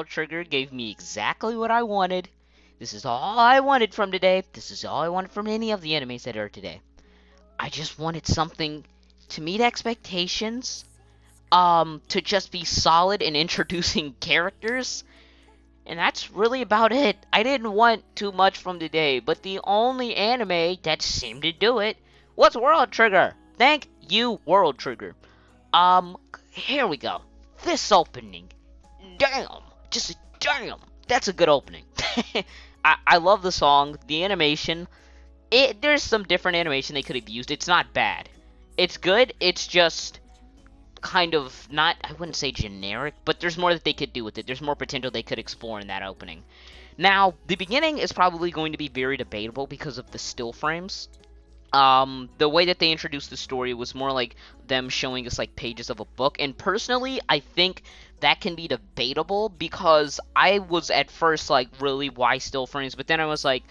World Trigger gave me exactly what I wanted. This is all I wanted from today. This is all I wanted from any of the animes that are today. I just wanted something to meet expectations, to just be solid in introducing characters, and that's really about it. I didn't want too much from today, but the only anime that seemed to do it was World Trigger. Thank you, World Trigger. Here we go. This opening. Damn. Just damn. That's a good opening. I love the song, the animation. There's some different animation they could have used. It's not bad. It's good. It's just kind of not, I wouldn't say generic, but there's more that they could do with it. There's more potential they could explore in that opening. Now, the beginning is probably going to be very debatable because of the still frames. The way that they introduced the story was more like them showing us like pages of a book, and personally, I think that can be debatable because I was at first like, really, why still frames? But then I was like,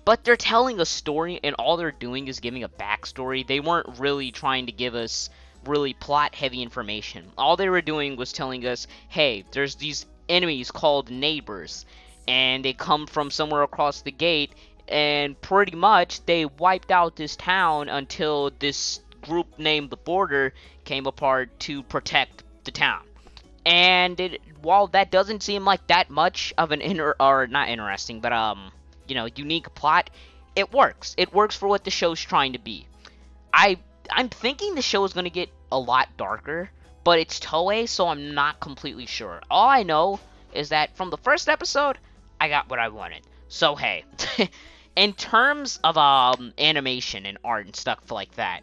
but they're telling a story, and all they're doing is giving a backstory. They weren't really trying to give us really plot-heavy information. All they were doing was telling us, hey, there's these enemies called neighbors, and they come from somewhere across the gate, and pretty much they wiped out this town until this group named the Border came apart to protect the town. And while that doesn't seem like that much of an not interesting, but unique plot, it works. It works for what the show's trying to be. I'm thinking the show is going to get a lot darker, but it's Toei, so I'm not completely sure. All I know is that from the first episode, I got what I wanted. So hey, in terms of animation and art and stuff like that,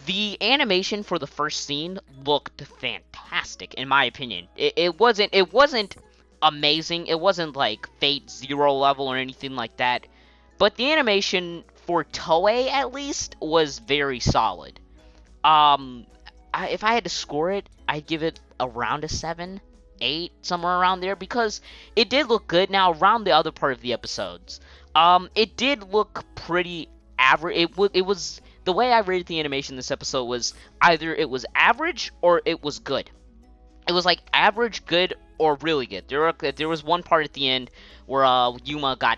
the animation for the first scene looked fantastic, in my opinion. It wasn't amazing. It wasn't like Fate Zero level or anything like that, but the animation for Toei, at least, was very solid. If I had to score it, I'd give it around a 7, 8, somewhere around there, because it did look good. Now, around the other part of the episodes, it did look pretty average. It was, the way I rated the animation this episode was either it was average or it was good. It was like average, good, or really good. There was one part at the end where Yuma got,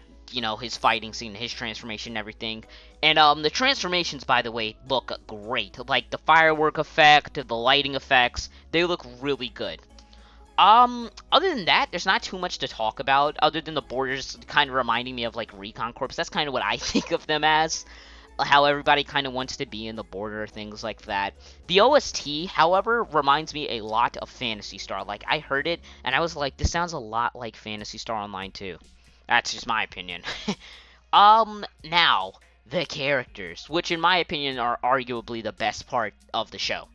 his fighting scene, his transformation and everything. And the transformations, by the way, look great. Like the firework effect, the lighting effects, they look really good. Other than that, there's not too much to talk about, other than the borders kind of reminding me of like Recon Corps. That's kind of what I think of them as. How everybody kind of wants to be in the border, things like that. The OST, however, reminds me a lot of Phantasy Star. Like, I heard it, and I was like, this sounds a lot like Phantasy Star Online 2. That's just my opinion. Now, the characters, which in my opinion are arguably the best part of the show.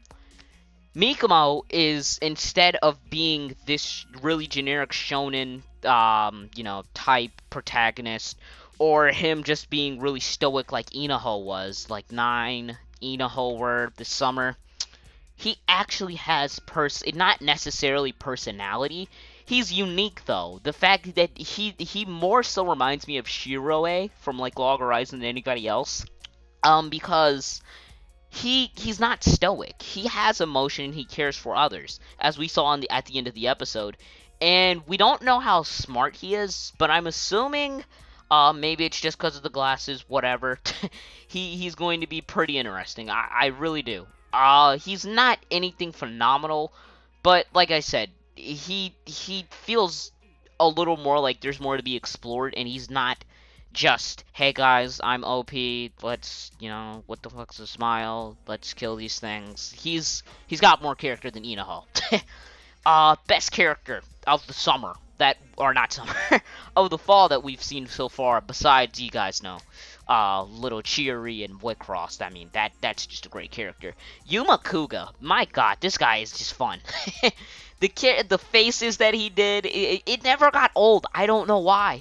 Mikumo is, instead of being this really generic shonen, type protagonist, or him just being really stoic like Inaho was, like 9, Inaho were this summer, he actually has not necessarily personality. He's unique, though. The fact that he more so reminds me of Shiroe from, like, Log Horizon than anybody else. Because he's not stoic. He has emotion, he cares for others, as we saw at the end of the episode. And we don't know how smart he is, but I'm assuming, maybe it's just because of the glasses, whatever. He's going to be pretty interesting. I really do. He's not anything phenomenal, but like I said, he feels a little more like there's more to be explored, and he's not just, hey guys, I'm OP, let's, what the fuck's a smile, let's kill these things. He's got more character than Inaho. Best character of the summer, of the fall that we've seen so far, besides, you guys know, Little Cheery and Woodcross. I mean, that's just a great character. Yuma Kuga, my god, this guy is just fun. The faces that he did, it never got old. I don't know why.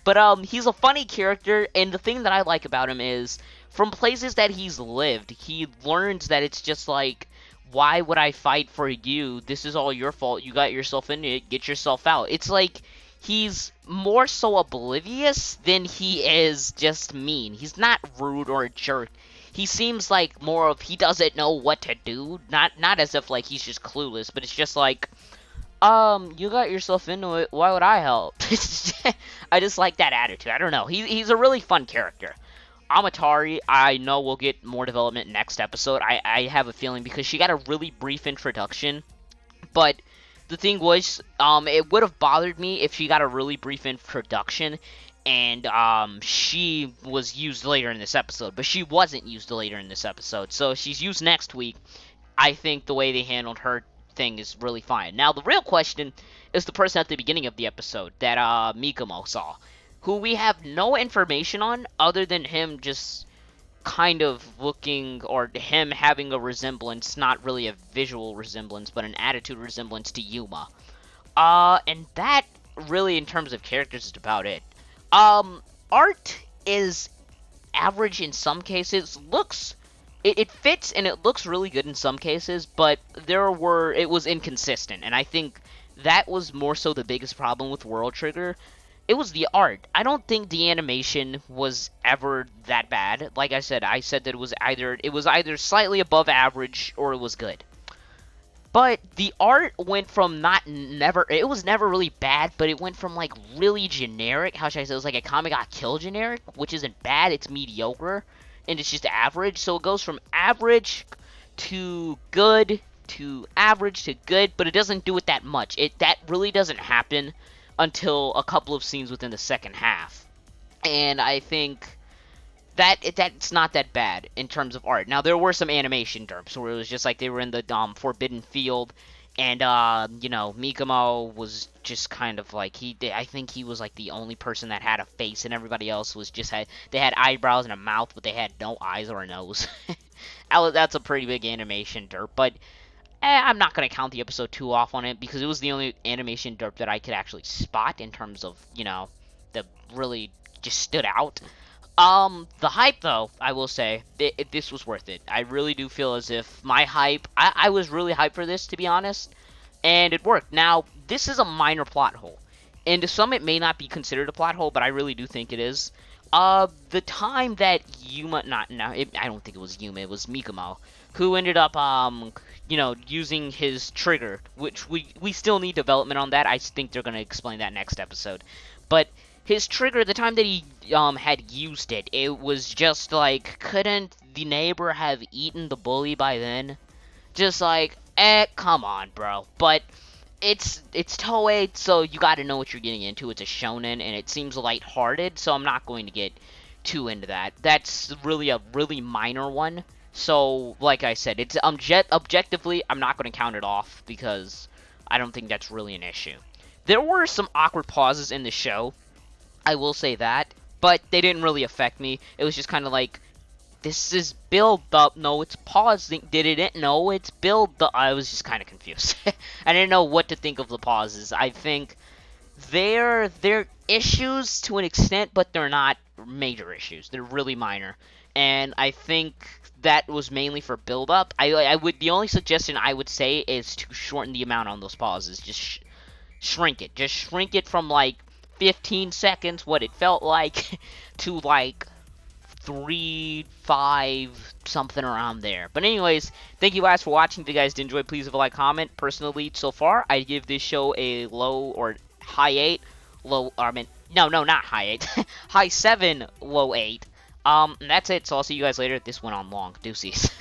But he's a funny character, and the thing that I like about him is, from places that he's lived, he learns that it's just like, why would I fight for you? This is all your fault. You got yourself into it. Get yourself out. It's like he's more so oblivious than he is just mean. He's not rude or a jerk. He seems like more of he doesn't know what to do. Not as if like he's just clueless, but it's just like, You got yourself into it. Why would I help? I just like that attitude. I don't know. He's a really fun character. Amatari, I know we'll get more development next episode. I have a feeling because she got a really brief introduction. But the thing was, it would have bothered me if she got a really brief introduction and she was used later in this episode. But she wasn't used later in this episode. So if she's used next week, I think the way they handled her thing is really fine. Now, the real question is the person at the beginning of the episode that Mikomo saw, who we have no information on other than him just kind of looking, or him having a resemblance, not really a visual resemblance, but an attitude resemblance to Yuma. And that really, in terms of characters, is about it. Art is average in some cases, it fits and it looks really good in some cases, but it was inconsistent, and I think that was more so the biggest problem with World Trigger. It was the art. I don't think the animation was ever that bad. Like I said that it was either slightly above average or it was good. But the art went from it was never really bad, but it went from like really generic. How should I say? It was like a Kami got killed generic, which isn't bad. It's mediocre, and it's just average. So it goes from average to good to average to good, but it doesn't do it that much. That really doesn't happen until a couple of scenes within the second half, and I think that's not that bad in terms of art. Now, there were some animation derps where it was just like they were in the Forbidden Field, and Mikomo was just kind of like I think he was like the only person that had a face, and everybody else was they had eyebrows and a mouth, but they had no eyes or a nose. That's a pretty big animation derp, but I'm not going to count the episode 2 off on it because it was the only animation derp that I could actually spot in terms of, that really just stood out. The hype, though, I will say, this was worth it. I really do feel as if my hype, I was really hyped for this, to be honest, and it worked. Now, this is a minor plot hole, and to some it may not be considered a plot hole, but I really do think it is. The time that Yuma, I don't think it was Yuma, it was Mikomo, who ended up, using his trigger, which we still need development on that. I think they're going to explain that next episode. But his trigger, the time that he had used it, it was just like, couldn't the neighbor have eaten the bully by then? Just like, come on, bro. But it's Toei, so you got to know what you're getting into. It's a shonen, and it seems lighthearted, so I'm not going to get too into that. That's really a really minor one. So, like I said, it's objectively, I'm not going to count it off because I don't think that's really an issue. There were some awkward pauses in the show, I will say that, but they didn't really affect me. It was just kind of like, this is build up. No, it's pausing. Did it? No, it's build up. I was just kind of confused. I didn't know what to think of the pauses. I think they're issues to an extent, but they're not major issues. They're really minor, and I think that was mainly for build up. The only suggestion I would say is to shorten the amount on those pauses. Just shrink it. Just shrink it from like 15 seconds, what it felt like, to like 3, 5, something around there. But anyways, thank you guys for watching. If you guys did enjoy, please leave a like, comment. Personally, so far, I give this show a low or high 8. No, not high 8. High 7, low 8. And that's it. So I'll see you guys later. This went on long. Deuces.